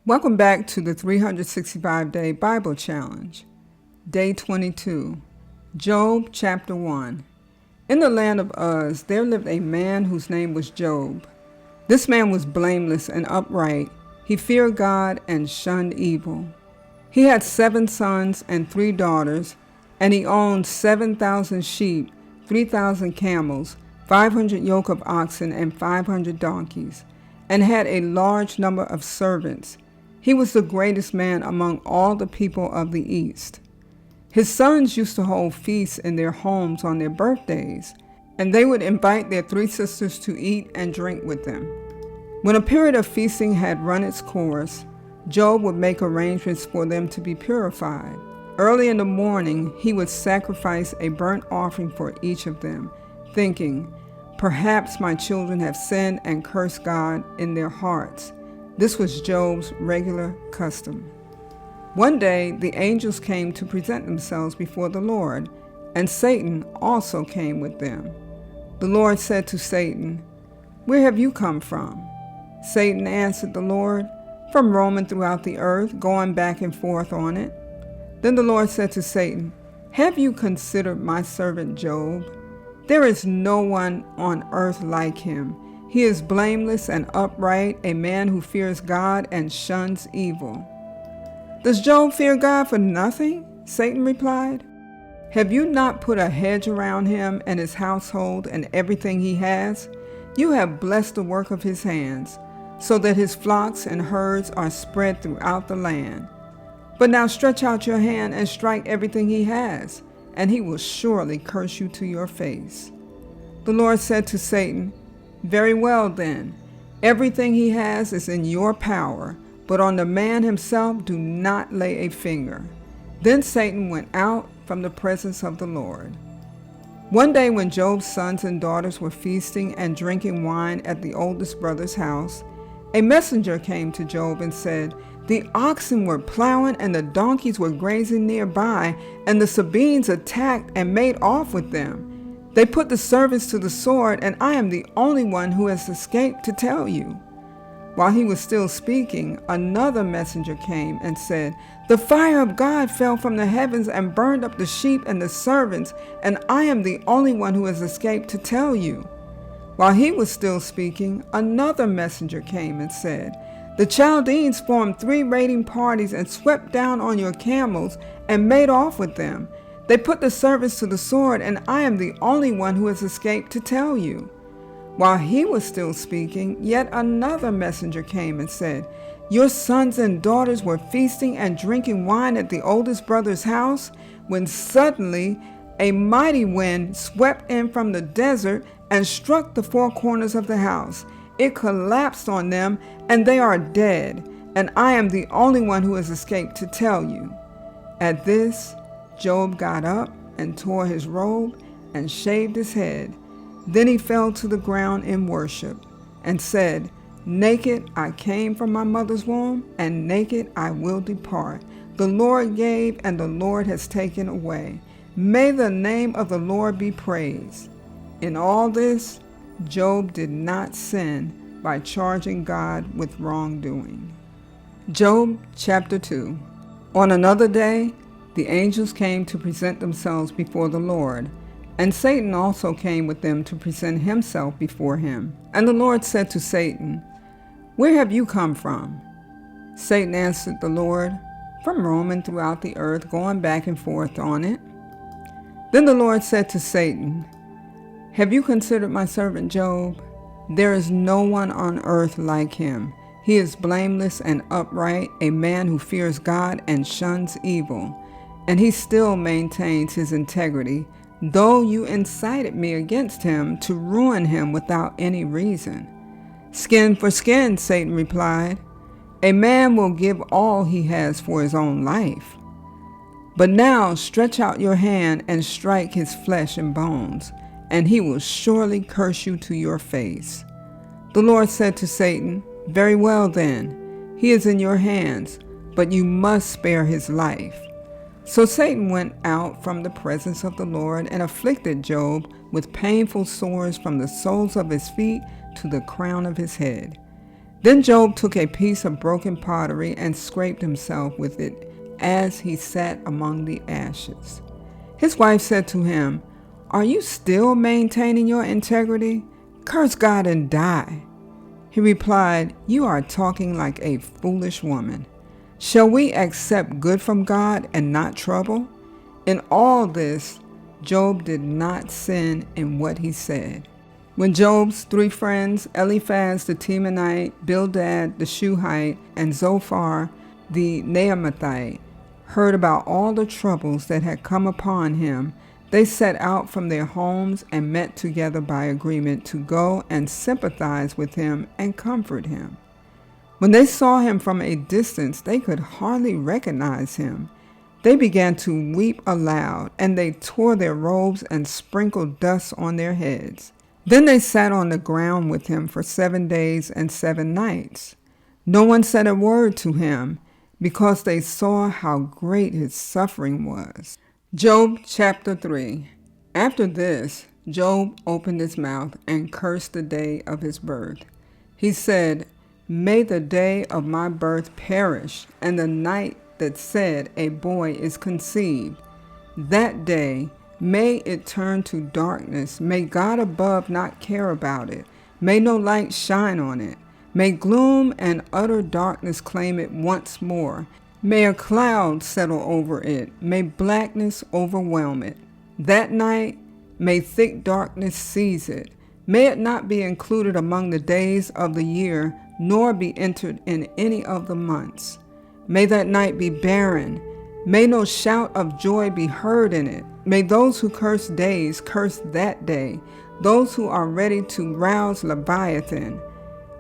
Welcome back to the 365-Day Bible Challenge. Day 22. Job chapter 1. In the land of Uz, there lived a man whose name was Job. This man was blameless and upright. He feared God and shunned evil. He had 7 sons and 3 daughters, and he owned 7,000 sheep, 3,000 camels, 500 yoke of oxen, and 500 donkeys, and had a large number of servants. He was the greatest man among all the people of the East. His sons used to hold feasts in their homes on their birthdays, and they would invite their 3 sisters to eat and drink with them. When a period of feasting had run its course, Job would make arrangements for them to be purified. Early in the morning, he would sacrifice a burnt offering for each of them, thinking, "Perhaps my children have sinned and cursed God in their hearts." This was Job's regular custom. One day, the angels came to present themselves before the Lord, and Satan also came with them. The Lord said to Satan, "Where have you come from?" Satan answered the Lord, "From roaming throughout the earth, going back and forth on it." Then the Lord said to Satan, "Have you considered my servant Job? There is no one on earth like him. He is blameless and upright, a man who fears God and shuns evil." "Does Job fear God for nothing?" Satan replied. "Have you not put a hedge around him and his household and everything he has? You have blessed the work of his hands, so that his flocks and herds are spread throughout the land. But now stretch out your hand and strike everything he has, and he will surely curse you to your face." The Lord said to Satan, "Very well then, everything he has is in your power, but on the man himself do not lay a finger." Then Satan went out from the presence of the Lord. One day when Job's sons and daughters were feasting and drinking wine at the oldest brother's house, a messenger came to Job and said, "The oxen were plowing and the donkeys were grazing nearby, and the Sabines attacked and made off with them. They put the servants to the sword, and I am the only one who has escaped to tell you." While he was still speaking, another messenger came and said, "The fire of God fell from the heavens and burned up the sheep and the servants, and I am the only one who has escaped to tell you." While he was still speaking, another messenger came and said, "The Chaldeans formed 3 raiding parties and swept down on your camels and made off with them. They put the servants to the sword, and I am the only one who has escaped to tell you." While he was still speaking, yet another messenger came and said, "Your sons and daughters were feasting and drinking wine at the oldest brother's house, when suddenly a mighty wind swept in from the desert and struck the 4 corners of the house. It collapsed on them, and they are dead, and I am the only one who has escaped to tell you." At this, Job got up and tore his robe and shaved his head. Then he fell to the ground in worship and said, "Naked I came from my mother's womb, and naked I will depart. The Lord gave, and the Lord has taken away. May the name of the Lord be praised." In all this, Job did not sin by charging God with wrongdoing. Job chapter 2. On another day, the angels came to present themselves before the Lord, and Satan also came with them to present himself before him. And the Lord said to Satan, "Where have you come from?" Satan answered the Lord, "From roaming throughout the earth, going back and forth on it." Then the Lord said to Satan, "Have you considered my servant Job? There is no one on earth like him. He is blameless and upright, a man who fears God and shuns evil. And he still maintains his integrity, though you incited me against him to ruin him without any reason." "Skin for skin," Satan replied. "A man will give all he has for his own life. But now stretch out your hand and strike his flesh and bones, and he will surely curse you to your face." The Lord said to Satan, "Very well then, he is in your hands, but you must spare his life." So Satan went out from the presence of the Lord and afflicted Job with painful sores from the soles of his feet to the crown of his head. Then Job took a piece of broken pottery and scraped himself with it as he sat among the ashes. His wife said to him, "Are you still maintaining your integrity? Curse God and die." He replied, "You are talking like a foolish woman. Shall we accept good from God and not trouble?" In all this, Job did not sin in what he said. When Job's three friends, Eliphaz the Temanite, Bildad the Shuhite, and Zophar the Naamathite, heard about all the troubles that had come upon him, they set out from their homes and met together by agreement to go and sympathize with him and comfort him. When they saw him from a distance, they could hardly recognize him. They began to weep aloud, and they tore their robes and sprinkled dust on their heads. Then they sat on the ground with him for 7 days and 7 nights. No one said a word to him, because they saw how great his suffering was. Job chapter 3. After this, Job opened his mouth and cursed the day of his birth. He said, "May the day of my birth perish, and the night that said a boy is conceived. That day, may it turn to darkness. May God above not care about it. May no light shine on it. May gloom and utter darkness claim it once more. May a cloud settle over it. May blackness overwhelm it. That night, may thick darkness seize it. May it not be included among the days of the year, nor be entered in any of the months. May that night be barren. May no shout of joy be heard in it. May those who curse days curse that day, those who are ready to rouse Leviathan.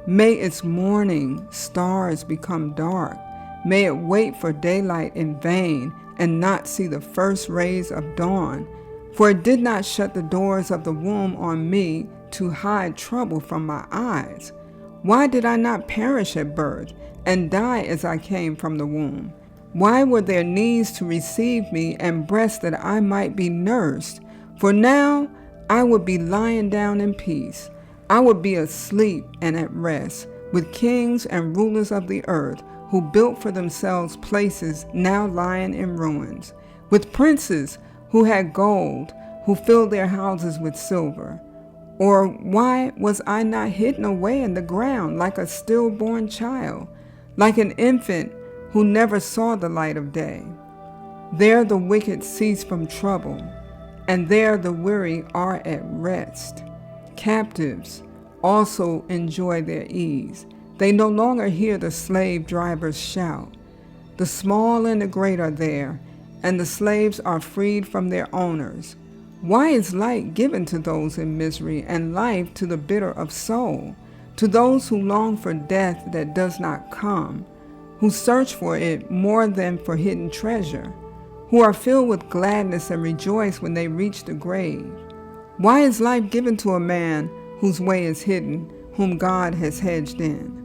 May its morning stars become dark. May it wait for daylight in vain and not see the first rays of dawn. For it did not shut the doors of the womb on me to hide trouble from my eyes. Why did I not perish at birth and die as I came from the womb? Why were there knees to receive me and breasts that I might be nursed? For now I would be lying down in peace. I would be asleep and at rest with kings and rulers of the earth who built for themselves places now lying in ruins, with princes who had gold, who filled their houses with silver. Or why was I not hidden away in the ground like a stillborn child, like an infant who never saw the light of day? There the wicked cease from trouble, and there the weary are at rest. Captives also enjoy their ease. They no longer hear the slave drivers shout. The small and the great are there, and the slaves are freed from their owners. Why is light given to those in misery, and life to the bitter of soul, to those who long for death that does not come, who search for it more than for hidden treasure, who are filled with gladness and rejoice when they reach the grave? Why is life given to a man whose way is hidden, whom God has hedged in?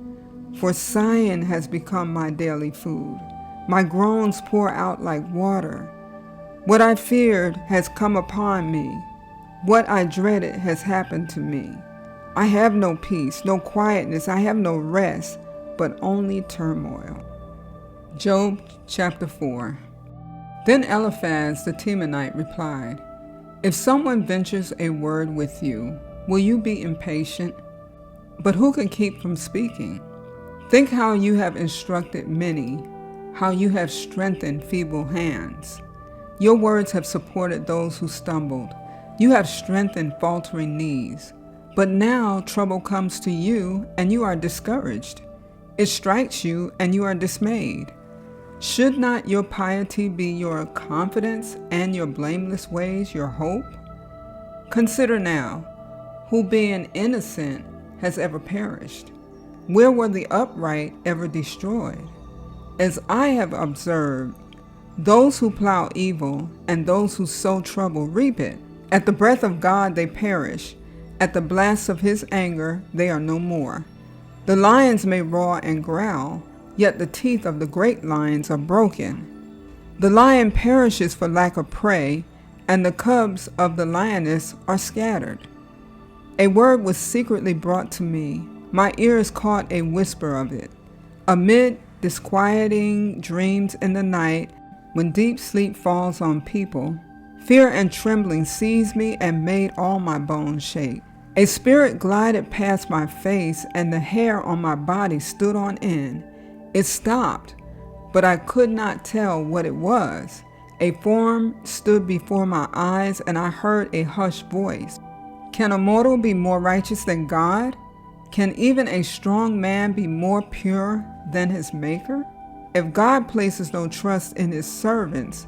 For sighing has become my daily food. My groans pour out like water. What I feared has come upon me. What I dreaded has happened to me. I have no peace, no quietness. I have no rest, but only turmoil. Job chapter 4. Then Eliphaz the Temanite replied, "If someone ventures a word with you, will you be impatient? But who can keep from speaking? Think how you have instructed many, how you have strengthened feeble hands. Your words have supported those who stumbled. You have strengthened faltering knees. But now trouble comes to you, and you are discouraged. It strikes you, and you are dismayed. Should not your piety be your confidence, and your blameless ways your hope? Consider now, who being innocent has ever perished? Where were the upright ever destroyed? As I have observed, those who plow evil and those who sow trouble reap it. At the breath of God they perish. At the blast of his anger they are no more. The lions may roar and growl, yet the teeth of the great lions are broken. The lion perishes for lack of prey, and the cubs of the lioness are scattered. A word was secretly brought to me. My ears caught a whisper of it. Amid disquieting dreams in the night, when deep sleep falls on people, fear and trembling seized me and made all my bones shake. A spirit glided past my face, and the hair on my body stood on end. It stopped, but I could not tell what it was. A form stood before my eyes, and I heard a hushed voice. Can a mortal be more righteous than God? Can even a strong man be more pure than his Maker? If God places no trust in his servants,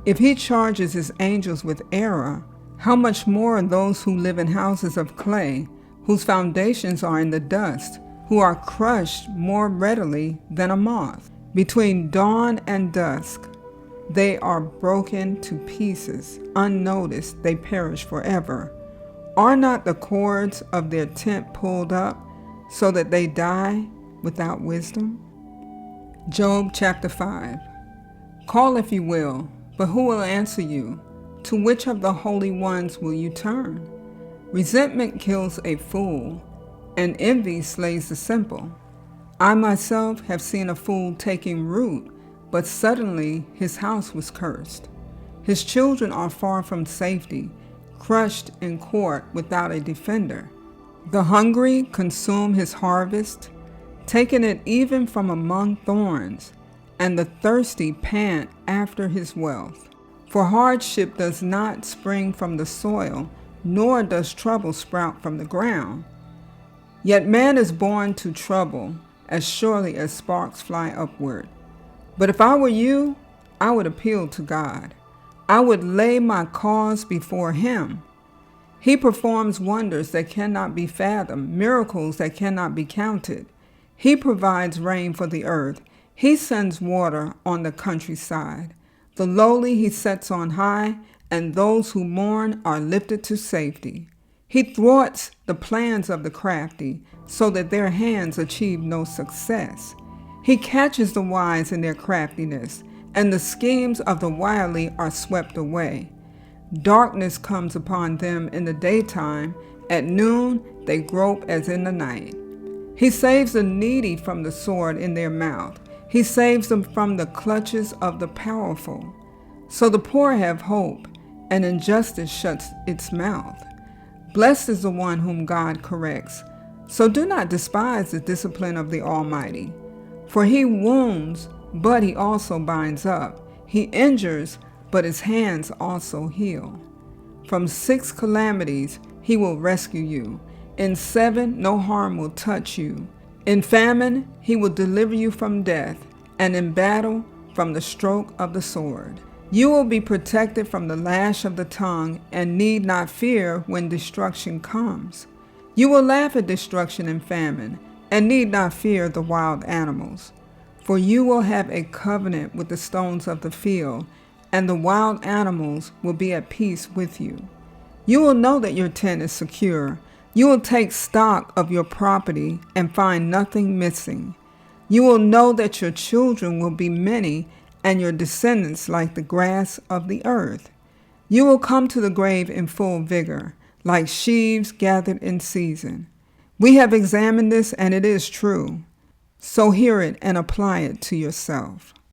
if he charges his angels with error, how much more those who live in houses of clay, whose foundations are in the dust, who are crushed more readily than a moth? Between dawn and dusk, they are broken to pieces. Unnoticed, they perish forever. Are not the cords of their tent pulled up so that they die without wisdom? Job chapter 5. Call if you will, but who will answer you? To which of the holy ones will you turn? Resentment kills a fool, and envy slays the simple. I myself have seen a fool taking root, but suddenly his house was cursed. His children are far from safety, crushed in court without a defender. The hungry consume his harvest, taking it even from among thorns, and the thirsty pant after his wealth. For hardship does not spring from the soil, nor does trouble sprout from the ground. Yet man is born to trouble, as surely as sparks fly upward. But if I were you, I would appeal to God. I would lay my cause before him. He performs wonders that cannot be fathomed, miracles that cannot be counted. He provides rain for the earth. He sends water on the countryside. The lowly he sets on high, and those who mourn are lifted to safety. He thwarts the plans of the crafty, so that their hands achieve no success. He catches the wise in their craftiness, and the schemes of the wily are swept away. Darkness comes upon them in the daytime. At noon they grope as in the night. He saves the needy from the sword in their mouth. He saves them from the clutches of the powerful. So the poor have hope, and injustice shuts its mouth. Blessed is the one whom God corrects. So do not despise the discipline of the Almighty. For he wounds, but he also binds up. He injures, but his hands also heal. From 6 calamities he will rescue you. In 7 no harm will touch you. In famine he will deliver you from death, and in battle from the stroke of the sword. You will be protected from the lash of the tongue, and need not fear when destruction comes. You will laugh at destruction and famine, and need not fear the wild animals. For you will have a covenant with the stones of the field, and the wild animals will be at peace with you. You will know that your tent is secure. You will take stock of your property and find nothing missing. You will know that your children will be many, and your descendants like the grass of the earth. You will come to the grave in full vigor, like sheaves gathered in season. We have examined this, and it is true. So hear it and apply it to yourself.